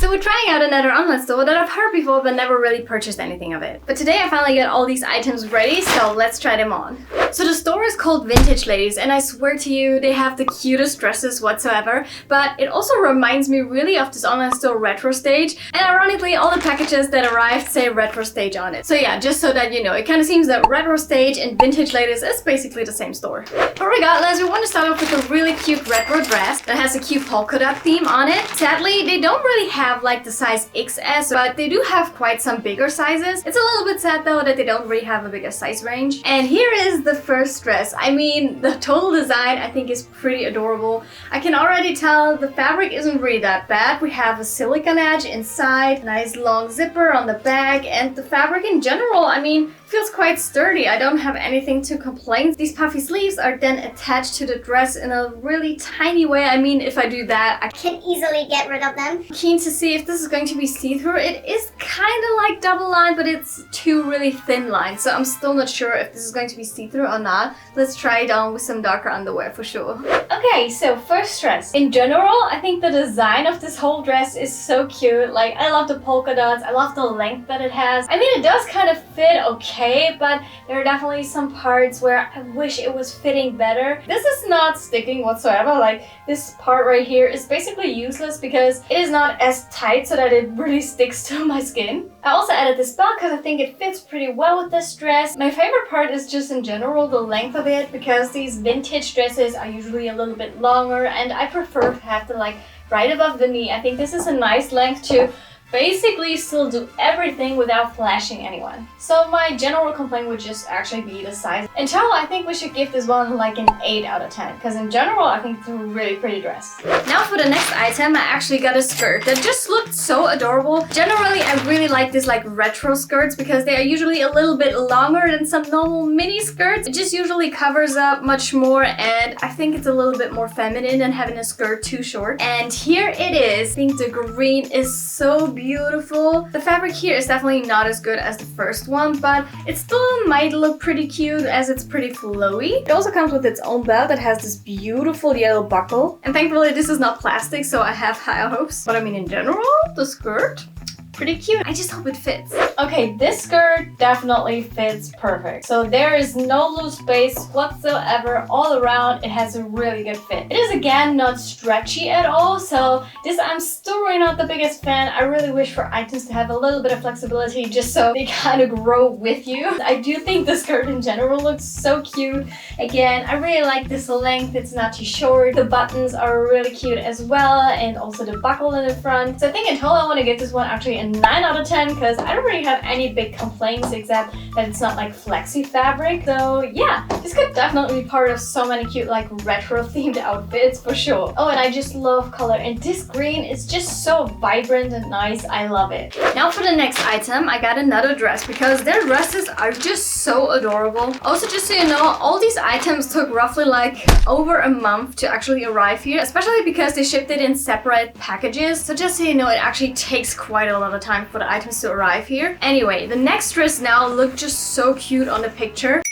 So we're trying out another online store that I've heard before but never really purchased anything of it. But today I finally got all these items ready, so let's try them on. So the store is called Vintage Ladies, and I swear to you, they have the cutest dresses whatsoever, but it also reminds me really of this online store Retro Stage, and ironically all the packages that arrived say Retro Stage on it. So yeah, just so that you know, it kind of seems that Retro Stage and Vintage Ladies is basically the same store. But regardless, we want to start off with a really cute retro dress that has a cute polka dot theme on it. Sadly, they don't really have like the size XS, but they do have quite some bigger sizes. It's a little bit sad though that they don't really have a bigger size range. And here is the first dress. I mean, the total design I think is pretty adorable. I can already tell the fabric isn't really that bad. We have a silicone edge inside, nice long zipper on the back, and the fabric in general, I mean, feels quite sturdy. I don't have anything to complain. These puffy sleeves are then attached to the dress in a really tiny way. I mean, if I do that, I can easily get rid of them. Keen to see if this is going to be see-through. It is kind of like double line, but it's two really thin lines, so I'm still not sure if this is going to be see-through or not. Let's try it on with some darker underwear for sure. Okay, so first dress. In general, I think the design of this whole dress is so cute. Like, I love the polka dots. I love the length that it has. I mean, it does kind of fit okay, but there are definitely some parts where I wish it was fitting better. This is not sticking whatsoever. Like, this part right here is basically useless because it is not as tight so that it really sticks to my skin. I also added this belt because I think it fits pretty well with this dress. My favorite part is just in general the length of it, because these vintage dresses are usually a little bit longer and I prefer to have them like right above the knee. I think this is a nice length to basically still do everything without flashing anyone. So my general complaint would just actually be the size. In total, I think we should give this one like an 8 out of 10, because in general, I think it's a really pretty dress. Now for the next item, I actually got a skirt that just looked so adorable. Generally, I really like these like retro skirts because they are usually a little bit longer than some normal mini skirts. It just usually covers up much more, and I think it's a little bit more feminine than having a skirt too short. And here it is. I think the green is so beautiful. The fabric here is definitely not as good as the first one, but it still might look pretty cute as it's pretty flowy. It also comes with its own belt that has this beautiful yellow buckle. And thankfully this is not plastic, so I have high hopes. But I mean, in general, the skirt, pretty cute. I just hope it fits. Okay, this skirt definitely fits perfect. So there is no loose space whatsoever all around. It has a really good fit. It is again not stretchy at all, so this I'm still really not the biggest fan. I really wish for items to have a little bit of flexibility just so they kind of grow with you. I do think the skirt in general looks so cute. Again, I really like this length. It's not too short. The buttons are really cute as well, and also the buckle in the front. So I think in total I want to give this one actually a 9 out of 10 because I don't really have any big complaints except that it's not like flexi fabric. So yeah, this could definitely be part of so many cute like retro themed outfits for sure. Oh, and I just love color, and this green is just so vibrant and nice. I love it. Now for the next item, I got another dress because their dresses are just so adorable. Also, just so you know, all these items took roughly like over a month to actually arrive here, especially because they shipped it in separate packages. So just so you know, it actually takes quite a lot of time for the items to arrive here. Anyway, the next dress now looked just so cute on the picture.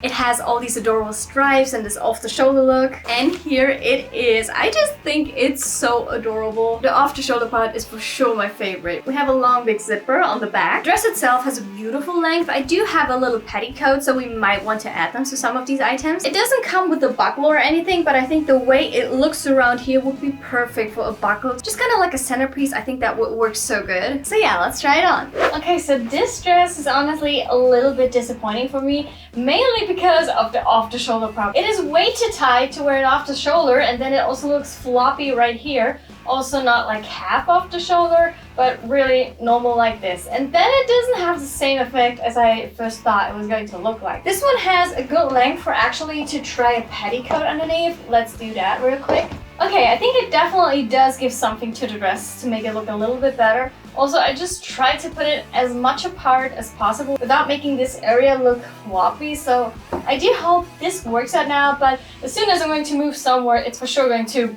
It has all these adorable stripes and this off-the-shoulder look. And here it is. I just think it's so adorable. The off-the-shoulder part is for sure my favorite. We have a long big zipper on the back. The dress itself has a beautiful length. I do have a little petticoat, so we might want to add them to some of these items. It doesn't come with a buckle or anything, but I think the way it looks around here would be perfect for a buckle. Just kind of like a centerpiece. I think that would work so good. So yeah, let's try it on. Okay, so this dress is honestly a little bit disappointing for me, mainly because of the off-the-shoulder part. It is way too tight to wear it off the shoulder, and then it also looks floppy right here. Also not like half off the shoulder, but really normal like this. And then it doesn't have the same effect as I first thought it was going to look like. This one has a good length for actually to try a petticoat underneath. Let's do that real quick. Okay, I think it definitely does give something to the dress to make it look a little bit better. Also, I just tried to put it as much apart as possible without making this area look floppy. So I do hope this works out now, but as soon as I'm going to move somewhere, it's for sure going to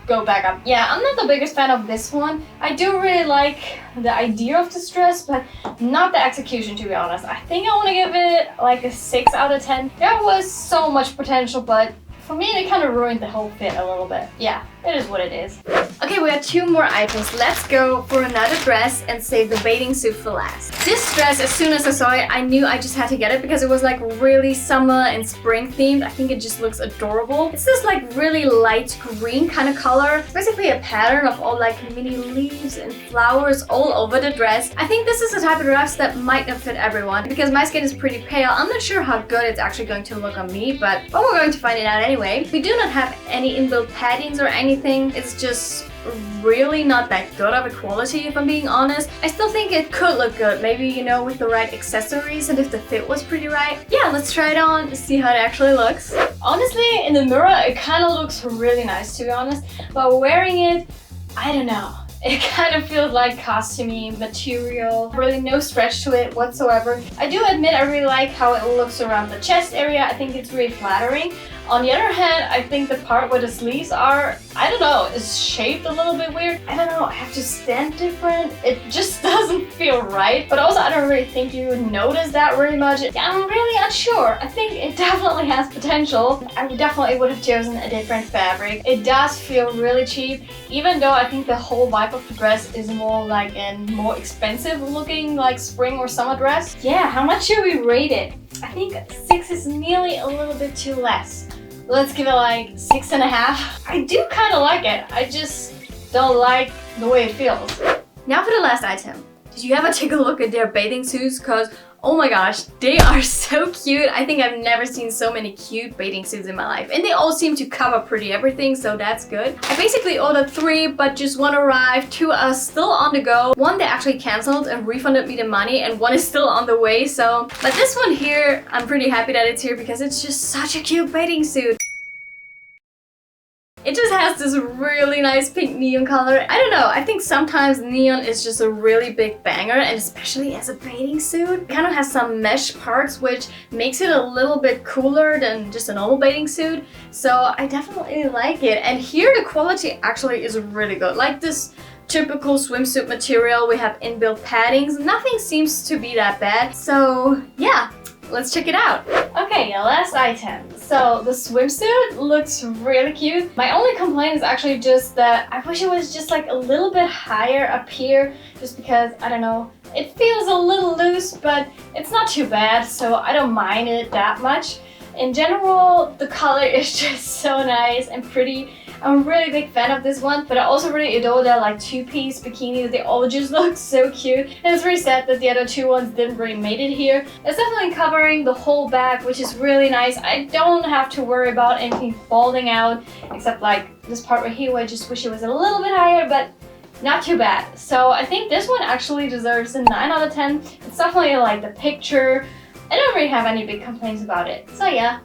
go back up. Yeah, I'm not the biggest fan of this one. I do really like the idea of this dress, but not the execution, to be honest. I think I want to give it like a 6 out of 10. There was so much potential, but for me, they kind of ruined the whole fit a little bit. Yeah, it is what it is. Okay, we have 2 more items. Let's go for another dress and save the bathing suit for last. This dress, as soon as I saw it, I knew I just had to get it because it was like really summer and spring themed. I think it just looks adorable. It's this like really light green kind of color. It's basically a pattern of all like mini leaves and flowers all over the dress. I think this is the type of dress that might not fit everyone because my skin is pretty pale. I'm not sure how good it's actually going to look on me, but we're going to find it out anyway. We do not have any inbuilt paddings or anything. It's just really not that good of a quality, if I'm being honest. I still think it could look good, maybe, you know, with the right accessories and if the fit was pretty right. Yeah, let's try it on, see how it actually looks. Honestly, in the mirror, it kind of looks really nice, to be honest, but wearing it, I don't know. It kind of feels like costumey material, really no stretch to it whatsoever. I do admit I really like how it looks around the chest area. I think it's really flattering. On the other hand, I think the part where the sleeves are, I don't know, is shaped a little bit weird. I don't know, I have to stand different. It just doesn't feel right. But also, I don't really think you would notice that really much. I'm really unsure. I think it definitely has potential. I definitely would have chosen a different fabric. It does feel really cheap, even though I think the whole vibe of the dress is more like a more expensive looking like spring or summer dress. Yeah, how much should we rate it? I think 6 is nearly a little bit too less. Let's give it like 6.5. I do kind of like it. I just don't like the way it feels. Now for the last item. Did you ever take a look at their bathing suits? Cause oh my gosh, they are so cute. I think I've never seen so many cute bathing suits in my life. And they all seem to cover pretty everything, so that's good. I basically ordered 3, but just 1 arrived. 2 are still on the go. 1 they actually canceled and refunded me the money, and 1 is still on the way, so. But this one here, I'm pretty happy that it's here because it's just such a cute bathing suit. It just has this really nice pink neon color. I don't know, I think sometimes neon is just a really big banger, and especially as a bathing suit. It kind of has some mesh parts which makes it a little bit cooler than just a normal bathing suit. So I definitely like it. And here the quality actually is really good. Like this typical swimsuit material, we have inbuilt paddings. Nothing seems to be that bad. So yeah, let's check it out. Okay, last item. So the swimsuit looks really cute. My only complaint is actually just that I wish it was just like a little bit higher up here, just because, I don't know, it feels a little loose, but it's not too bad, so I don't mind it that much. In general, the color is just so nice and pretty. I'm a really big fan of this one, but I also really adore their like 2-piece bikinis. They all just look so cute. And it's really sad that the other 2 ones didn't really made it here. It's definitely covering the whole back, which is really nice. I don't have to worry about anything falling out, except like this part right here where I just wish it was a little bit higher, but not too bad. So I think this one actually deserves a 9 out of 10. It's definitely like the picture. I don't really have any big complaints about it. So yeah,